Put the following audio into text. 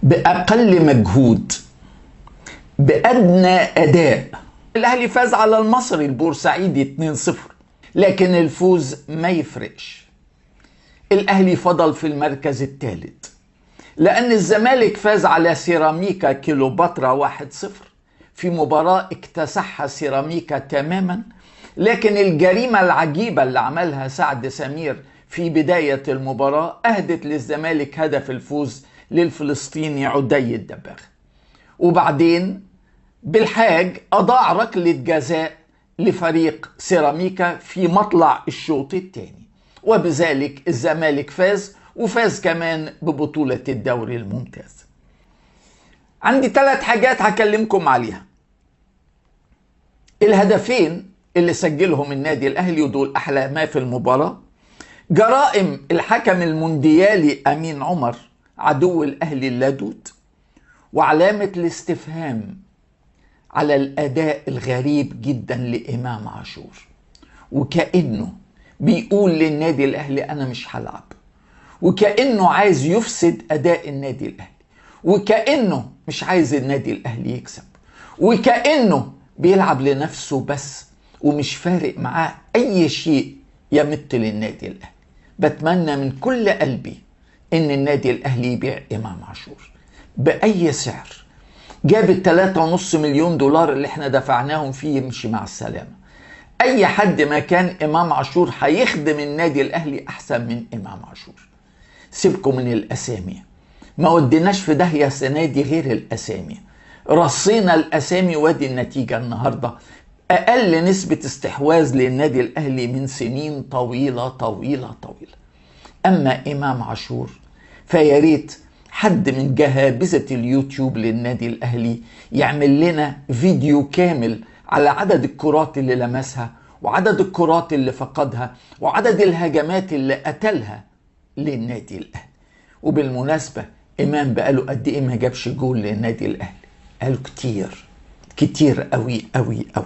بأقل مجهود، بأدنى أداء. الأهلي فاز على المصري البورسعيدي 2-0، لكن الفوز ما يفرقش. الأهلي فضل في المركز الثالث لأن الزمالك فاز على سيراميكا كيلوباترا 1-0 في مباراة اكتسحها سيراميكا تماما، لكن الجريمة العجيبة اللي عملها سعد سمير في بداية المباراة أهدت للزمالك هدف الفوز للفلسطيني عدي الدباغ، وبعدين بالحاج أضاع ركلة جزاء لفريق سيراميكا في مطلع الشوط الثاني، وبذلك الزمالك فاز، وفاز كمان ببطولة الدوري الممتاز. عندي 3 حاجات هكلمكم عليها. الهدفين اللي سجلهم النادي الأهلي ودول أحلى ما في المباراة، جرائم الحكم المونديالي أمين عمر عدو الأهلي اللدود، وعلامة الاستفهام على الأداء الغريب جدا لإمام عاشور، وكأنه بيقول للنادي الأهلي أنا مش هلعب، وكأنه عايز يفسد أداء النادي الأهلي، وكأنه مش عايز النادي الأهلي يكسب، وكأنه بيلعب لنفسه بس ومش فارق معاه أي شيء يمت للنادي الأهلي. بتمنى من كل قلبي إن النادي الأهلي يبيع إمام عاشور بأي سعر. جاب 3.5 مليون دولار اللي احنا دفعناهم فيه يمشي مع السلامة. أي حد ما كان إمام عاشور هيخدم النادي الأهلي أحسن من إمام عاشور. سيبكم من الأسامي، ما وديناش في داهية السنة دي غير الأسامي. رصينا الأسامي وادي النتيجة النهاردة أقل نسبة استحواذ للنادي الأهلي من سنين طويلة طويلة طويلة. أما إمام عاشور فياريت حد من جهابزة اليوتيوب للنادي الأهلي يعمل لنا فيديو كامل على عدد الكرات اللي لمسها، وعدد الكرات اللي فقدها، وعدد الهجمات اللي قتلها للنادي الأهلي. وبالمناسبة إمام بقاله قد إيه ما جابش جول للنادي الأهلي؟ قالوا كتير كتير قوي قوي قوي.